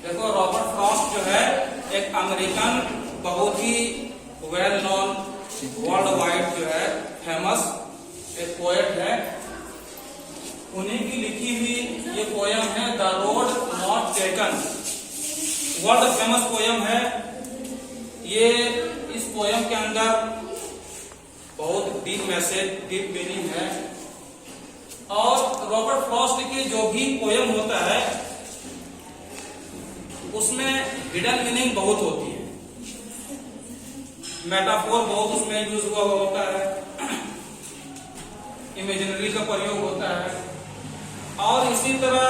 देखो, Robert Frost जो है एक अमेरिकन बहुत ही वेल नोन वर्ल्ड वाइड जो है फेमस एक पोएट है। उन्हीं की लिखी हुई ये पोयम है the road not taken. World famous poem है ये। इस पोयम के अंदर बहुत डीप मैसेज, डीप मीनिंग है। और रॉबर्ट फ्रॉस्ट की जो भी पोयम होता है उसमें हिडन मीनिंग बहुत होती है, मेटाफोर बहुत उसमें यूज हुआ होता है, इमेजिनरी का प्रयोग होता है। और इसी तरह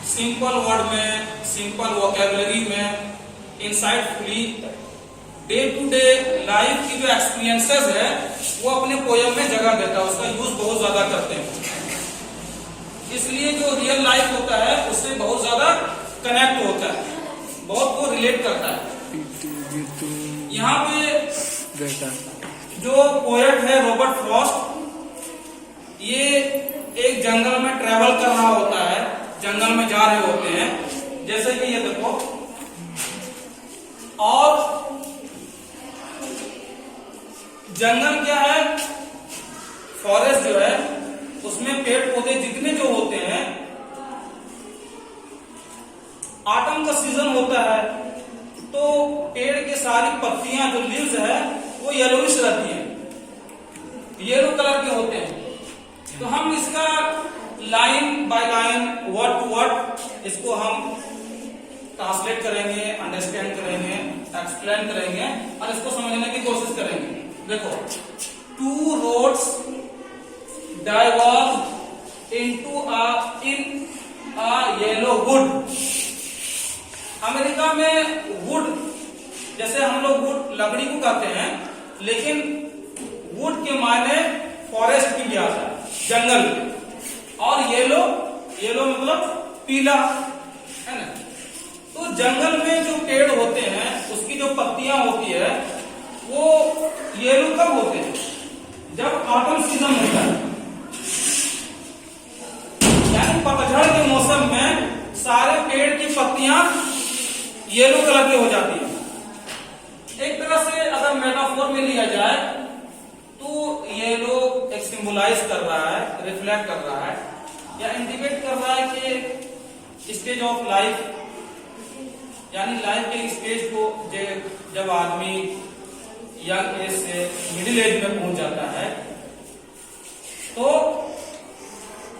सिंपल वर्ड में, सिंपल वोकैबुलरी में, insightfully day to day life की जो एक्सपीरियंसेस है वो अपने पोयम में जगह देता है, उसका यूज बहुत ज्यादा करते हैं। इसलिए जो रियल लाइफ होता है उससे बहुत ज्यादा कनेक्ट होता है, बहुत वो रिलेट करता है। यहाँ पे जो पोएट है रॉबर्ट फ्रॉस्ट, ये एक जंगल में ट्रेवल कर रहा होता है, जंगल में जा रहे होते हैं, जैसे कि ये देखो। और जंगल क्या है, फॉरेस्ट जो है उसमें पेड़ पौधे जितने जो होते हैं, ऑटम का सीजन होता है तो पेड़ की सारी पत्तियां जो लीव्स है वो येलोइश रहती हैं, येलो कलर के होते हैं। तो हम इसका line by line, word to word इसको हम ट्रांसलेट करेंगे, अंडरस्टैंड करेंगे, एक्सप्लेन करेंगे और इसको समझने की कोशिश करेंगे। देखो, two roads diverge into in a yellow wood. America में वुड, जैसे हम लोग वुड लकड़ी को कहते हैं, लेकिन वुड के मायने फॉरेस्ट की भी आता है, जंगल। और येलो, येलो मतलब पीला, है ना। तो जंगल में जो पेड़ होते हैं उसकी जो पत्तियां होती है वो येलो कब होते हैं, जब ऑटम सीजन होता है, यानी पतझड़ के मौसम में सारे पेड़ की पत्तियां येलो कलर की हो जाती है। एक तरह से अगर मेटाफोर में लिया जाए तो येलो एक सिंबलाइज कर रहा है, रिफ्लेक्ट कर रहा है या इंडिकेट कर रहा है कि स्टेज ऑफ लाइफ, यानी लाइफ के स्टेज को जब आदमी यंग एज से मिडिल एज में पहुंच जाता है तो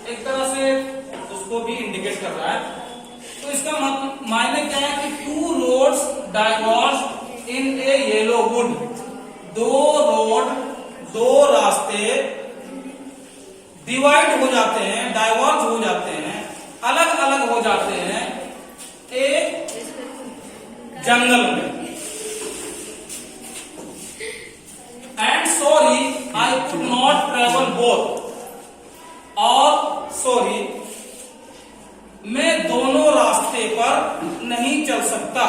एक तरह से उसको भी इंडिकेट कर रहा है। तो इसका मायने क्या है कि to roads diverge in A yellow would. दो रोड, दो रास्ते डिवाइड हो जाते हैं, डाइवर्ज हो जाते हैं, अलग अलग हो जाते हैं एक जंगल में। And sorry I could not travel both. और सॉरी, मैं दोनों रास्ते पर नहीं चल सकता।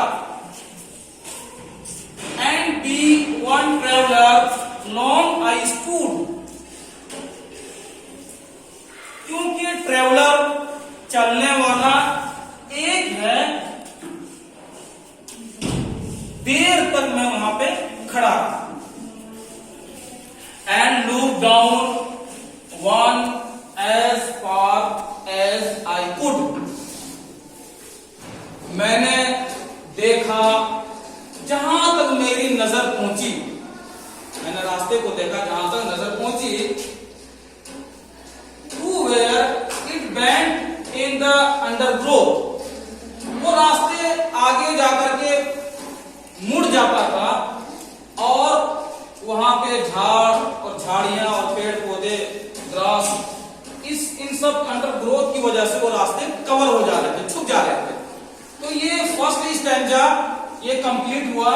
And be one traveller long I stood. क्योंकि ट्रेवलर चलने वाला एक है, देर तक मैं वहां पे खड़ा। And look down one as far as I could. मैंने देखा जहां तक मेरी नजर पहुंची, मैंने रास्ते को देखा जहां तक नजर पहुंची। To where it bent in the undergrowth. वो रास्ते आगे जाकर के मुड़ जाता था और वहां पे झाड़ और झाड़ियां और पेड़ पौधे, ग्रास, इन सब अंडरग्रोथ की वजह से वो रास्ते कवर हो जा रहे थे, छुप जा रहे थे। तो ये फर्स्ट स्टैंजा ये कंप्लीट हुआ।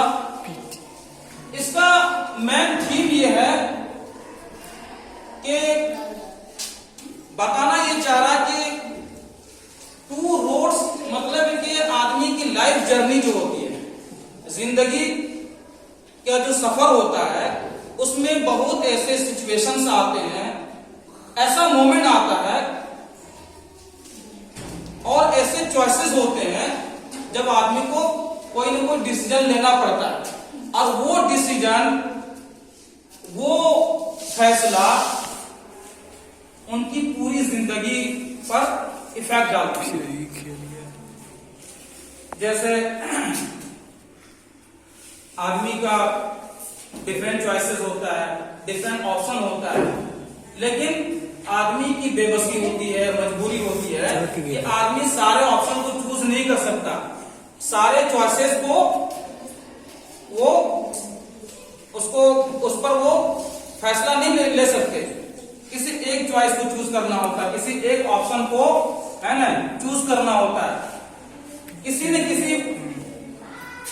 इसका मेन थीम ये है कि बताना ये चाह रहा कि टू रोड्स मतलब है कि आदमी की लाइफ जर्नी जो होती है, जिंदगी का जो सफर होता है उसमें बहुत ऐसे सिचुएशंस आते हैं, ऐसा मोमेंट आता है डिसीजन, वो फैसला उनकी पूरी जिंदगी पर इफेक्ट डालती है। जैसे आदमी का डिफरेंट चॉइसेस होता है, डिफरेंट ऑप्शन होता है, लेकिन आदमी की बेबसी होती है, मजबूरी होती है कि आदमी सारे ऑप्शन को चूज नहीं कर सकता, सारे चॉइसेस को वो उसको उस पर वो फैसला नहीं ले सकते। किसी एक चॉइस को चूज करना होता है, किसी एक ऑप्शन को है ना चूज करना होता है, किसी न किसी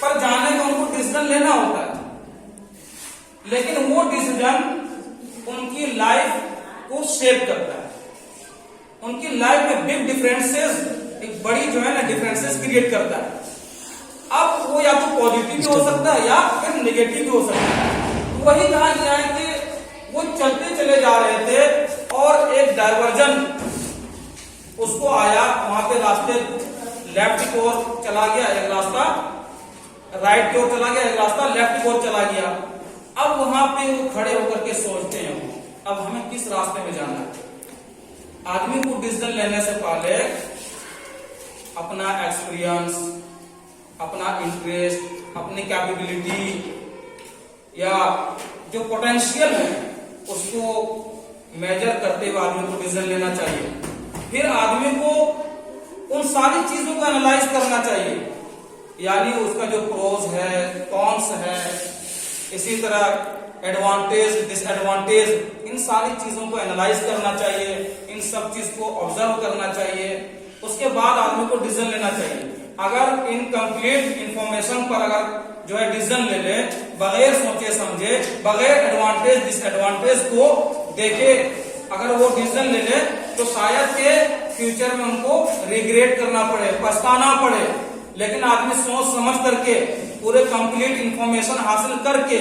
पर जाने का उनको डिसीजन लेना होता है, लेकिन वो डिसीजन उनकी लाइफ को शेप करता है, उनकी लाइफ में बिग डिफरेंसेस, एक बड़ी जो है ना डिफरेंसेस क्रिएट करता है। अब वो या तो पॉजिटिव भी हो सकता है या फिर नेगेटिव भी हो सकता है। वही कहा गया है कि वो चलते चले जा रहे थे और एक डायवर्जन उसको आया, वहां पे रास्ते लेफ्ट की ओर चला गया, एक रास्ता राइट की ओर चला गया, एक रास्ता लेफ्ट की ओर चला गया। अब वहां पे वो खड़े होकर के सोचते हैं अब हमें किस रास्ते में जाना है। आदमी को डिसीजन लेने से पहले अपना एक्सपीरियंस, अपना इंटरेस्ट, अपनी कैपेबिलिटी या जो पोटेंशियल है उसको मेजर करते हुए आदमी को डिसीजन लेना चाहिए। फिर आदमी को उन सारी चीजों को एनालाइज करना चाहिए, यानी उसका जो प्रोज है, कॉन्स है, इसी तरह एडवांटेज, डिसएडवांटेज, इन सारी चीजों को एनालाइज करना चाहिए, इन सब चीज को ऑब्जर्व करना चाहिए। उसके बाद आदमी को डिसीजन लेना चाहिए। अगर इनकम्प्लीट इंफॉर्मेशन पर अगर जो है डिसीजन ले ले, बगैर सोचे समझे, बगैर एडवांटेज डिसएडवांटेज को देखे अगर वो डिसीजन ले ले, तो शायद के फ्यूचर में उनको रिग्रेट करना पड़े, पछताना पड़े। लेकिन आदमी सोच समझ करके, पूरे कंप्लीट इंफॉर्मेशन हासिल करके,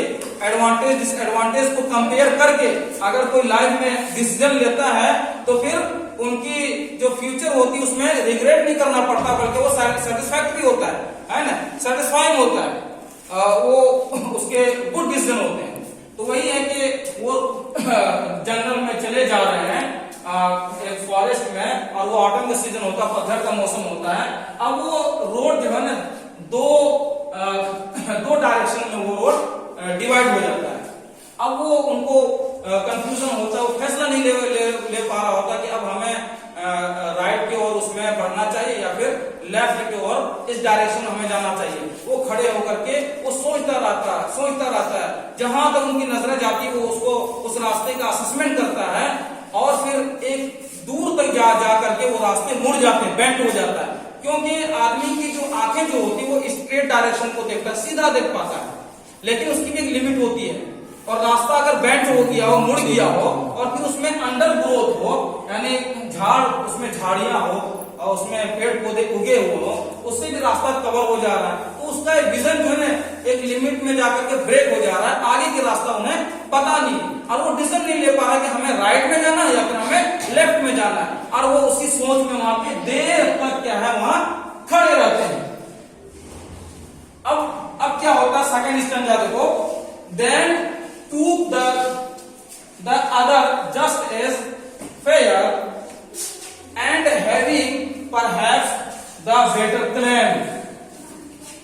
एडवांटेज डिसएडवांटेज को कंपेयर करके अगर कोई लाइफ में डिसीजन लेता है, तो फिर उनकी जो फ्यूचर होती है उसमें रिग्रेट नहीं करना पड़ता, बल्कि वो सेटिस्फैक्ट्री होता है ना, सेटिस्फाइंग होता है, वो उसके गुड डिसीजन होते हैं। तो वही है कि वो जंगल में चले जा रहे हैं एक फॉरेस्ट में, और वो ऑटम का सीजन होता है, पतझड़ का मौसम होता है। अब वो रोड जो है ना दो डायरेक्शन में वो रोड डिवाइड हो जाता है। अब वो उनको कंफ्यूजन होता है, वो फैसला नहीं ले पा रहा होता कि अब हमें राइट की ओर उसमें बढ़ना चाहिए या फिर लेफ्ट की ओर इस डायरेक्शन में हमें जाना चाहिए। वो खड़े होकर के वो सोचता रहता है, जहां तक उनकी नजरें जाती है वो उसको उस रास्ते का असेसमेंट करता है, और फिर एक दूर तक जा करके वो रास्ते मुड़ जाते हैं, बेंड हो जाता है। क्योंकि आदमी की जो आंखें जो होती है वो स्ट्रेट डायरेक्शन को देखता है, सीधा देख पाता है, लेकिन उसकी भी एक लिमिट होती है। और रास्ता अगर बेंड हो गया हो, मुड़ गया हो, और फिर उसमें अंडर ग्रोथ हो, यानी झाड़, उसमें झाड़ियां हो और उसमें पेड़ पौधे उगे हुए हो, उससे भी रास्ता कवर हो जा रहा है, तो उसका एक विजन जो है एक लिमिट में जाकर के ब्रेक हो जा रहा है, आगे की रास्ता उन्हें पता नहीं, और वो डिसीजन नहीं ले पा रहा कि हमें राइट में जाना है या फिर हमें लेफ्ट में जाना है, और वो उसी सोच में वहां पे देर तक क्या है वहां खड़े रहते हैं। अब क्या होता है, सेकंड स्टैंजा देखो, then took the other just as fair and having perhaps the better claim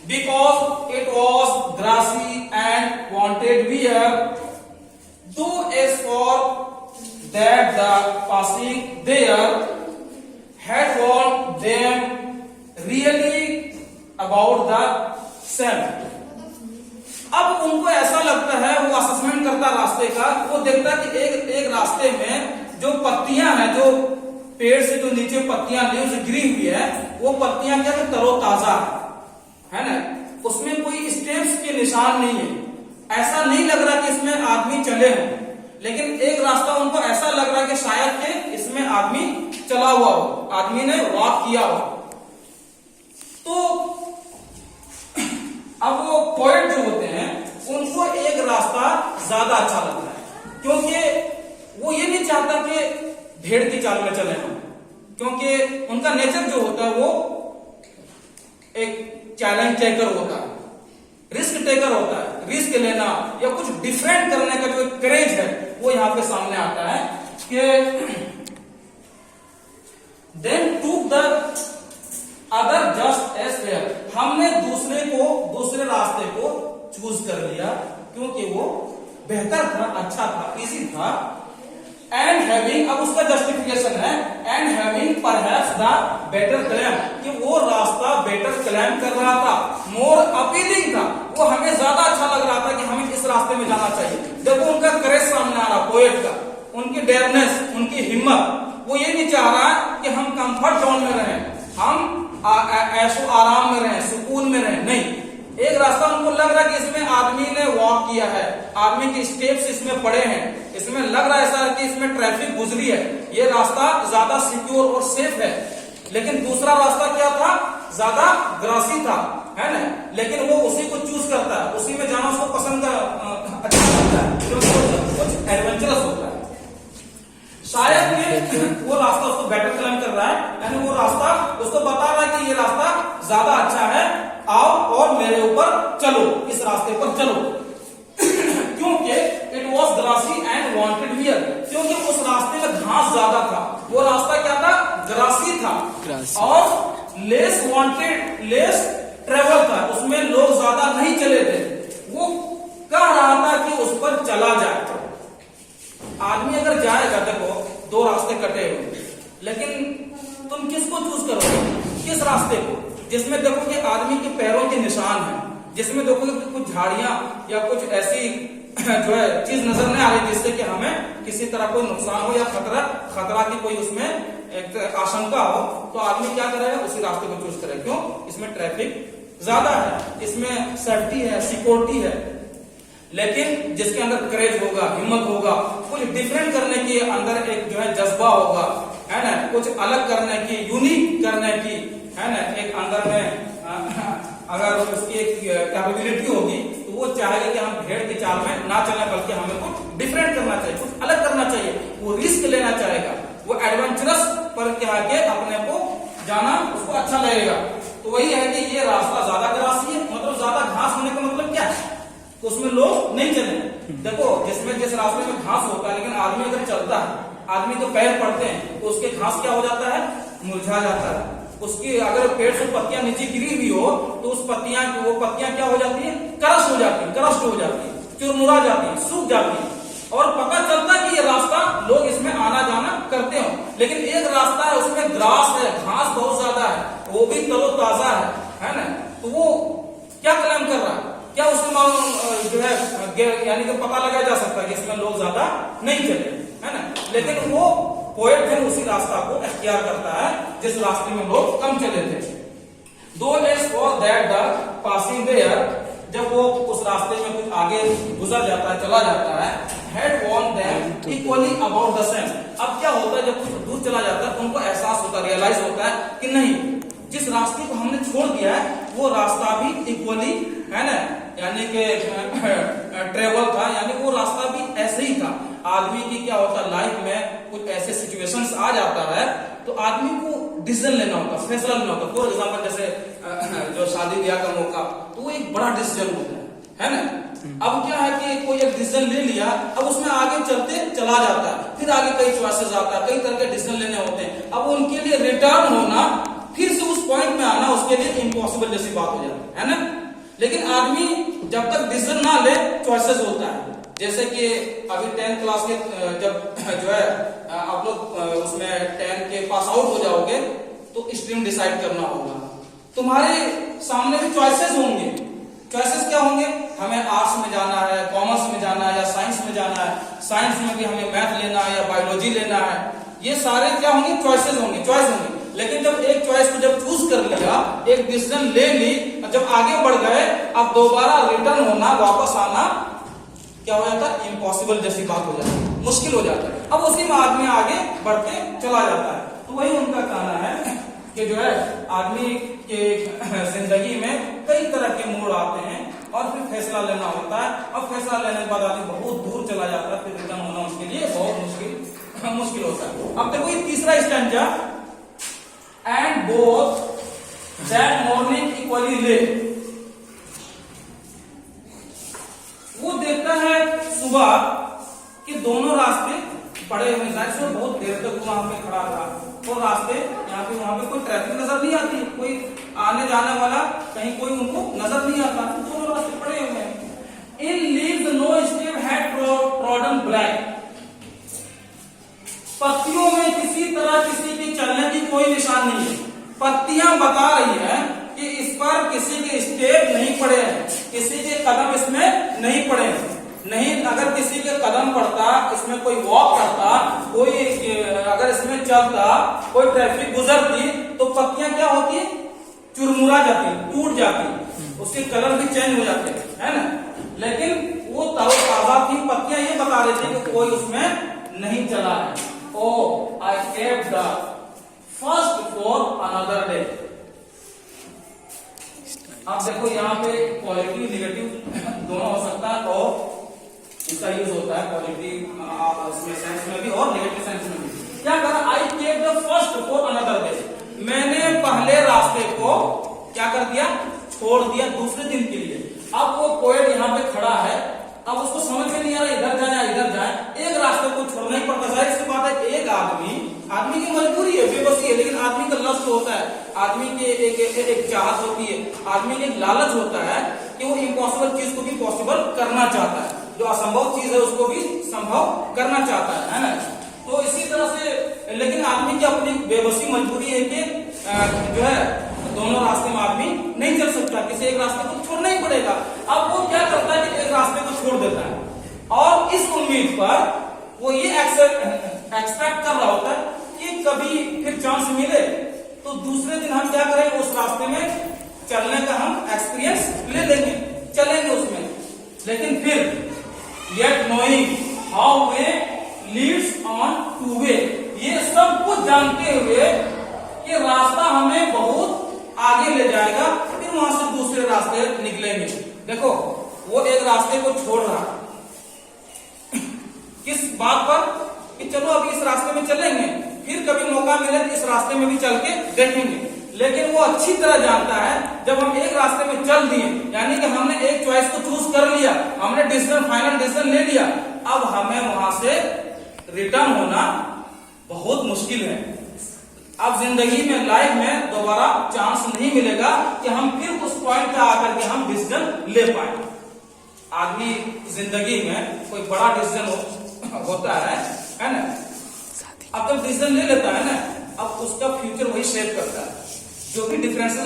because it was grassy and wanted wear, though as for that the passing there had warned them really about the same. अब उनको ऐसा लगता है, वो assessment करता रास्ते का, वो देखता है कि एक रास्ते में जो पत्तियां हैं, जो पेड़ से जो नीचे पत्तियां लीव्स गिरी हुई है, वो पत्तियां क्या है, तरोताजा है ना, उसमें कोई स्टेप्स के निशान नहीं है। ऐसा नहीं लग रहा कि इसमें आदमी चले हों, लेकिन एक रास्ता उनको ऐसा लग रहा है कि शायद के इसमें आदमी चला हुआ हो, आदमी ने वॉक किया हो। तो अब वो पोएट जो होते हैं उनको एक रास्ता ज्यादा अच्छा लगता है, क्योंकि वो ये नहीं चाहता कि भेड़ की चाल में चले हम, क्योंकि उनका नेचर जो होता है वो एक चैलेंज टेकर होता है, रिस्क टेकर होता है। रिस्क लेना या कुछ डिफरेंट करने का जो क्रेज है वो यहाँ पे सामने आता है कि then took the other just as fair, हमने दूसरे रास्ते को चूज कर लिया क्योंकि वो बेहतर था, अच्छा था, इजी था। एंड हैविंग, अब उसका जस्टिफिकेशन है, and having perhaps the better claim, कि वो रास्ता बेटर क्लेम कर रहा था, मोर अपीलिंग था, वो हमें ज्यादा अच्छा लग रहा था कि हमें इस रास्ते में जाना चाहिए। देखो उनका करेज सामने आ रहा, पोएट का, उनकी डेयरनेस, उनकी हिम्मत, वो ये नहीं चाह रहा कि हम कंफर्ट जोन में रहें, हम ऐशो आराम में रहें, सुकून में रहें, नहीं। एक रास्ता उनको लग रहा है कि इसमें आदमी ने वॉक किया है, आदमी के स्टेप्स इसमें पड़े हैं, इसमें लग रहा है सर कि इसमें ट्रैफिक गुजरी है, ये रास्ता ज्यादा सिक्योर और सेफ है। लेकिन दूसरा रास्ता क्या था, ज्यादा ग्रासी था, है ना, लेकिन वो उसी को चूज करता है, उसी में जाना उसको पसंद अच्छा लगता है, क्योंकि कुछ एडवेंचरस होता है। शायद वो रास्ता उसको बेटर क्लेम कर रहा है, यानी वो रास्ता उसको बता रहा है कि ये रास्ता ज्यादा अच्छा है, आओ और मेरे ऊपर चलो, इस रास्ते पर चलो। क्योंकि it was grassy and wanted here, क्योंकि उस रास्ते में घास ज्यादा था, वो रास्ता क्या था, ग्रासी था, और लेस वांटेड, लेस ट्रेवल था, उसमें लोग ज्यादा नहीं चले थे। वो कह रहा था कि उस पर चला जाए। आदमी अगर जाएगा, देखो दो रास्ते कटे हुए, लेकिन तुम किसको चूज करोगे, किस रास्ते को, जिसमें देखो कि आदमी के पैरों के निशान है, जिसमें देखोगे कि कुछ झाड़ियां या कुछ ऐसी जो है चीज नजर नहीं आ रही जिससे कि हमें किसी तरह कोई नुकसान हो या खतरा की कोई उसमें एक आशंका हो, तो आदमी क्या करेगा, उसी रास्ते को चूज करेगा। क्यों, इसमें ट्रैफिक ज्यादा है, इसमें सेफ्टी है, सिक्योरिटी है। लेकिन जिसके अंदर करेज होगा, हिम्मत होगा, कुछ डिफरेंट करने की अंदर एक जो है जज्बा होगा, है ना, कुछ अलग करने की, यूनिक करने की, है ना, एक अंदर में अगर उसकी एक कैपेबिलिटी होगी तो वो चाहेगा कि हम भेड़ की चाल में ना चलें, बल्कि हमें कुछ डिफरेंट करना चाहिए, कुछ अलग करना चाहिए, वो रिस्क लेना चाहेगा, वो एडवेंचरस पर क्या के अपने को जाना उसको अच्छा लगेगा। तो वही है कि ये रास्ता ज्यादा ग्रासी है, मतलब ज्यादा घास होने का मतलब क्या है, तो उसमें लोग नहीं चले। देखो जिस रास्ते में घास होता है, लेकिन आदमी अगर चलता है, आदमी तो पैर पड़ते हैं तो उसके घास क्या हो जाता है, मुरझा जाता है। उसकी अगर पेड़ से पत्तियां नीचे गिरी हुई हो तो वो पत्तियां क्या हो जाती है, क्रश हो जाती है, चुरमुरा जाती है, सूख जाती है, और पता चलता है कि ये रास्ता लोग इसमें आना जाना करते हो। लेकिन एक रास्ता है उसमें ग्रास है, घास बहुत ज्यादा है, वो भी तरोताजा है ना, तो वो क्या क्लेम कर रहा है, क्या उसमें जो है यानी कि पता लगाया जा सकता है कि इसमें लोग ज्यादा नहीं चले, है ना। लेकिन वो पोएट फिर उसी रास्ता को अख्तियार करता है जिस रास्ते में लोग कम चले थे। Though days for that the passing there, जब वो उस रास्ते में कुछ आगे गुजर जाता है, चला जाता है, had worn them equally about the same. अब क्या होता है, जब कुछ दूर चला जाता है उनको एहसास होता है, रियलाइज होता है कि नहीं, जिस रास्ते को हमने छोड़ दिया है वो रास्ता भी इक्वली, है ना, यानी कि ट्रेवल था, यानी वो रास्ता भी ऐसे ही था। आदमी की क्या होता है, लाइफ में कुछ ऐसे सिचुएशंस आ जाता है तो आदमी को डिसीजन लेना होता, फैसला लेना होता। फॉर एग्जाम्पल जैसे जो शादी ब्याह का मौका, तो वो एक बड़ा डिसीजन होता है ना। अब क्या है कि कोई एक डिसीजन ले लिया, अब उसमें आगे चलते चला जाता है, फिर आगे कई चॉइसेस आता है, कई तरह के डिसीजन लेने होते हैं। अब उनके लिए रिटर्न होना, फिर से उस पॉइंट में आना उसके लिए इम्पॉसिबल जैसी बात हो जाती है ना। लेकिन आदमी जब तक डिसीजन ना ले, चॉइसेस होता है। जैसे कि अभी 10th क्लास के जब जो है आप लोग उसमें 10 के पास आउट हो जाओगे तो स्ट्रीम डिसाइड करना होगा, तुम्हारे सामने भी चॉइसेस होंगे। चॉइसेस क्या होंगे, हमें आर्ट्स में जाना है, कॉमर्स में जाना है, या साइंस में जाना है, साइंस में भी हमें मैथ लेना है या बायोलॉजी लेना है, ये सारे क्या होंगे, चॉइसेस होंगे, चॉइस होंगे। लेकिन जब एक चॉइस को जब चूज कर लिया, एक डिसीजन ले ली, जब आगे बढ़ गए, अब दोबारा रिटर्न होना, वापस आना क्या हो जाता है, इम्पॉसिबल जैसी बात हो जाती है, मुश्किल हो जाता है। अब उसी में आदमी आगे बढ़ते चला जाता है। तो वही उनका कहना है कि जो है आदमी के जिंदगी में कई तरह के मोड़ आते हैं और फिर फैसला लेना होता है, और फैसला लेने के बाद आदमी बहुत दूर चला जाता है, फिर रिटर्न होना उसके लिए बहुत मुश्किल होता है। अब देखो ये तीसरा stanza, and both that morning equally late, है सुबह कि दोनों रास्ते पड़े हुए, जाहिर से बहुत देर तक वहां पे खड़ा रहा, और रास्ते यहाँ पे वहां पे कोई ट्रैफिक नजर नहीं आती, कोई आने जाने वाला कहीं कोई उनको नजर नहीं आता, दोनों रास्ते पड़े हुए हैं। In leaves no step had trodden black, पत्तियों में किसी तरह किसी के चलने की कोई निशान नहीं है। पत्तियां बता रही हैं कि इस पर किसी के स्टेप नहीं पड़े हैं, किसी के कदम इसमें नहीं पड़े हैं। नहीं, अगर किसी के कदम पड़ता, इसमें कोई वॉक करता, कोई अगर इसमें चलता, कोई ट्रैफिक गुजरती, तो पत्तियां क्या होती, चुरमुरा जाती, टूट जाती, उसके कलर भी चेंज हो जाते, है ना। लेकिन वो ताजा थी, पत्तियां ये बता रही थी कि कोई उसमें नहीं चला है। Oh I kept the first for another day. आप देखो यहाँ पे पॉजिटिव निगेटिव दोनों हो सकता है, और इसका यूज होता है पॉजिटिव सेंस में भी और नेगेटिव सेंस में भी। क्या करा, आई kept the first for another day, मैंने पहले रास्ते को क्या कर दिया, छोड़ दिया दूसरे दिन के लिए। अब वो पोएट यहाँ पे खड़ा है, अब उसको समझ में नहीं आ रहा इधर जाए या इधर जाए, एक रास्ते को छोड़ना ही पड़ता। जाहिर सी बात है, एक आदमी की मजबूरी है, बेबसी है, लेकिन आदमी का लक्ष्य होता है, आदमी की एक चाहत होती है, आदमी के लालच होता है कि वो इम्पॉसिबल चीज को भी पॉसिबल करना चाहता है, जो असंभव चीज है उसको भी संभव करना चाहता है ना। तो इसी तरह से, लेकिन आदमी की अपनी बेबसी मजबूरी है कि जो है दोनों रास्ते में आदमी नहीं चल सकता, किसी एक रास्ते को छोड़ना ही पड़ेगा। अब वो क्या करता है कि एक रास्ते को छोड़ देता है, और इस उम्मीद पर वो ये एक्सपेक्ट कर रहा होता है कि कभी फिर चांस मिले तो दूसरे दिन हम क्या करेंगे, उस रास्ते में चलने का हम एक्सपीरियंस ले लेंगे, चलेंगे उसमें। लेकिन फिर yet knowing how way leads on to way, ये सब कुछ जानते हुए कि रास्ता हमें बहुत आगे ले जाएगा, फिर वहां से दूसरे रास्ते निकलेंगे। देखो वो एक रास्ते को छोड़ रहा किस बात पर, कि चलो अभी इस रास्ते में चलेंगे, फिर कभी मौका मिले तो इस रास्ते में भी चल के देखेंगे। लेकिन वो अच्छी तरह जानता है, जब हम एक रास्ते में चल दिए, यानी कि हमने एक चॉइस को चूज कर लिया, हमने डिसीजन, फाइनल डिसीजन ले लिया, अब हमें वहां से रिटर्न होना बहुत मुश्किल है। अब जिंदगी में, लाइफ में दोबारा चांस नहीं मिलेगा कि हम फिर उस पॉइंट पे आकर के हम डिसीजन ले पाए। आदमी जिंदगी में कोई बड़ा डिसीजन होता है ना, अब जब डिसीजन ले लेता है ना, अब उसका फ्यूचर वही शेप करता है। जो भी डिफरेंसेस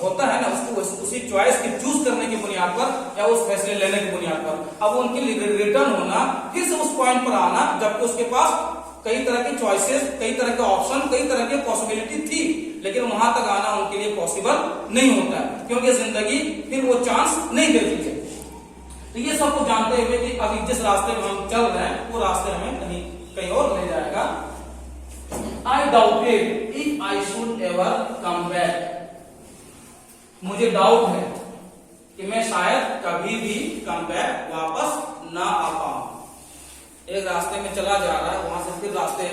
होता है ना, उसको उसी चॉइस की चूज करने की बुनियाद पर या उस फैसले लेने की बुनियाद पर, अब उनके लिए रिटर्न होना, फिर से उस पॉइंट पर आना, जबकि उसके पास कई तरह की चॉइसेस, कई तरह के ऑप्शन, कई तरह की पॉसिबिलिटी थी, लेकिन वहां तक आना उनके लिए पॉसिबल नहीं होता है, क्योंकि जिंदगी फिर वो चांस नहीं देती है। तो ये सबको जानते हुए कि अभी जिस रास्ते में हम चल रहे हैं वो रास्ते हमें कहीं और ले जाएगा। I doubted if I should ever come back, मुझे डाउट है कि मैं शायद कभी भी कम बैक वापस ना आ पाऊं। एक रास्ते में चला जा रहा है, वहां से फिर रास्ते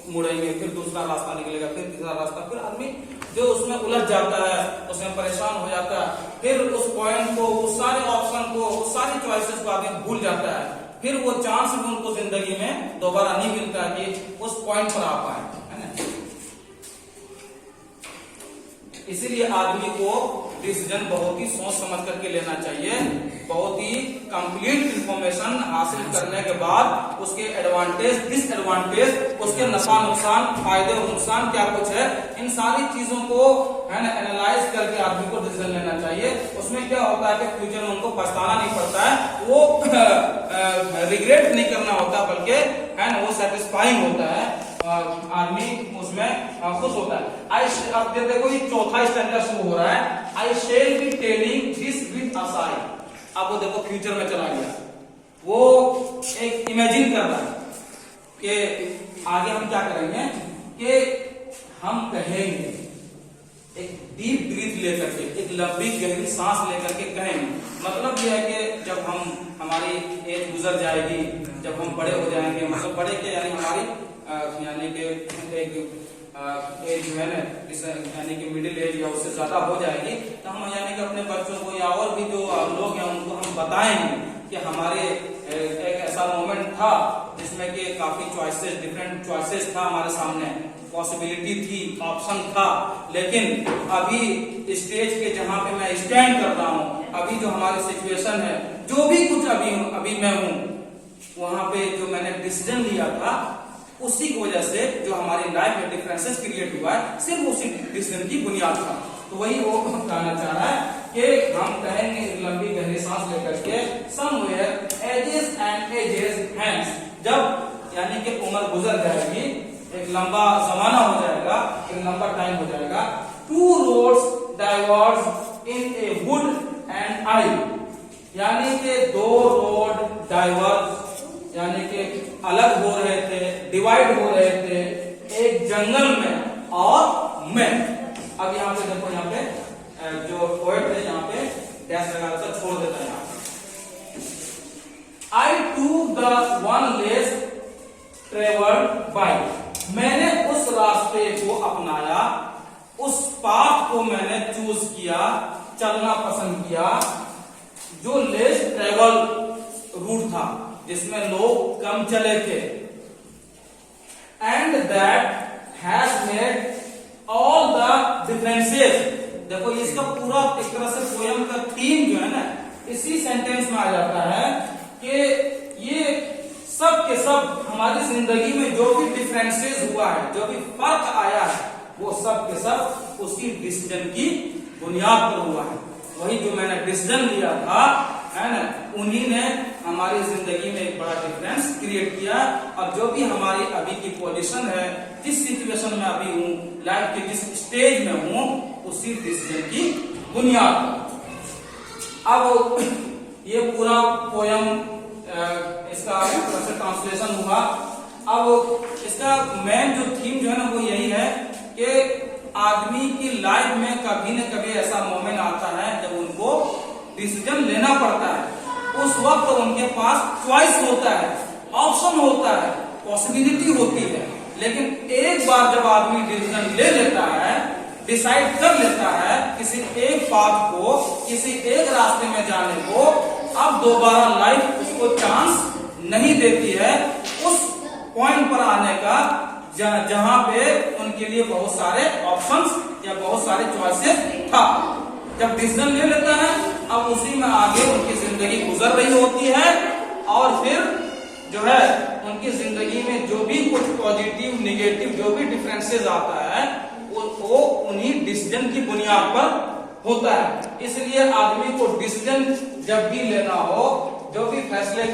मुड़ेंगे, फिर दूसरा रास्ता निकलेगा, फिर तीसरा रास्ता, फिर आदमी जो उसमें उलझ जाता है, उसमें परेशान हो जाता है, फिर उस पॉइंट को, उस सारे ऑप्शन को, उस सारी चॉइसेस को आदमी भूल जाता है, फिर वो चांस भी उनको जिंदगी में दोबारा नहीं मिलता कि उस पॉइंट पर आ पाए, है ना। इसीलिए आदमी को डिसीजन बहुत ही सोच समझ करके लेना चाहिए, बहुत ही कंप्लीट इंफॉर्मेशन हासिल करने के बाद उसके एडवांटेज, डिसएडवांटेज, उसके नफा नुकसान, फायदे और नुकसान क्या कुछ है, इन सारी चीजों को है ना एनालाइज करके आदमी को डिसीजन लेना चाहिए। उसमें क्या होता है कि फ्यूचर में उनको पछताना नहीं पड़ता है, वो रिग्रेट नहीं करना होता, बल्कि है ना वो सेटिस्फाइंग होता है, आदमी उसमें खुश होता है। अब देखो ये चौथा स्टैंडर्ड शुरू हो रहा है, I shall be telling this with a Sai. अब वो देखो फ्यूचर में चला गया, वो एक इमेजिन कर रहा है कि आगे हम क्या करेंगे, कि हम कहेंगे, एक डीप ब्रीथ लेकर के, एक लंबी गहरी सांस लेकर के कहेंगे। मतलब यह है कि जब हम, हमारी एज गुजर जाएगी, जब हम बड़े हो जाएंगे, मतलब बड़े के यानी हमारी यानी कि एक एज जो है ना, यानी कि मिडिल एज या उससे ज्यादा हो जाएगी, तो हम यानी कि अपने बच्चों को या और भी जो लोग हैं उनको हम बताएंगे कि हमारे एक ऐसा मोमेंट था जिसमें कि काफी चॉइसेस, डिफरेंट चॉइसेस था हमारे सामने, पॉसिबिलिटी थी, ऑप्शन था। लेकिन अभी स्टेज के जहां पे मैं स्टैंड कर रहा हूं, अभी जो हमारी सिचुएशन है, जो भी कुछ अभी मैं हूं, वहां पे जो मैंने डिसीजन लिया था, उसी की वजह से जो हमारी लाइफ में डिफरेंसेस क्रिएट हुआ है, सिर्फ उसी डिसीजन की बुनियाद था। तो वही वो कहना चाह रहा है कि हम कहेंगे लंबी गहरी सांस लेकर के, somewhere ages and ages hands, जब यानी कि उम्र गुजर जाएगी, एक लंबा जमाना हो जाएगा, एक लंबा टाइम हो जाएगा, two roads diverge in a wood and I, यानी कि दो रोड डाइवर्ज यानी कि अलग हो रहे थे, डिवाइड हो रहे थे एक जंगल में और मैं। अब यहाँ पे देखो, यहाँ पे जो पोएट है यहाँ पे डैश लगा कर छोड़ देता है यहाँ पे। I took the one less traveled by, मैंने उस रास्ते को अपनाया, उस पाथ को मैंने चूज किया, चलना पसंद किया जो लेस ट्रेवल रूट था, जिसमें लोग कम चले थे। And that has made all the differences, देखो इसका पूरा एक तरह से पोयम का थीम जो है ना, इसी सेंटेंस में आ जाता है कि ये सब के सब हमारी जिंदगी में जो भी डिफरेंसेस हुआ है, जो भी फर्क आया है, वो सब के सब उसी डिसीजन की बुनियाद पर हुआ है। वही जो मैंने डिसीजन लिया था, है ना, उन्हीं ने हमारी जिंदगी में एक बड़ा डिफरेंस क्रिएट किया। अब जो भी हमारी अभी की पोजीशन है, जिस सिचुएशन में अभी हूँ, लाइफ के जिस स्टेज में हूँ, उसी डिसीजन की बुनियाद। अब ये पूरा पोयम इसका ट्रांसलेशन हुआ। अब इसका मेन जो थीम जो है ना, वो यही है कि आदमी की लाइफ में कभी न कभी ऐसा मोमेंट आता है जब उनको डिसीजन लेना पड़ता है। उस वक्त उनके पास चॉइस होता है, ऑप्शन होता है, पॉसिबिलिटी होती है। लेकिन एक बार जब आदमी डिसीजन ले लेता है, डिसाइड कर लेता है किसी एक पाथ को, किसी एक रास्ते में जाने को, अब दोबारा लाइफ उसको चांस नहीं देती है उस पॉइंट पर आने का जहां पे उनके लिए बहुत सारे ऑप्शंस या बहुत सारे चॉइसेस था। जब डिसीजन ले लेता है, अब उसी में आगे उनकी जिंदगी गुजर रही होती है, और फिर जो है उनकी जिंदगी में जो भी कुछ पॉजिटिव निगेटिव जो भी डिफरेंसेस आता है, वो उन्हीं डिसीजन की बुनियाद पर होता है। इसलिए आदमी को डिसीजन जब भी लेना हो, जो भी फैसले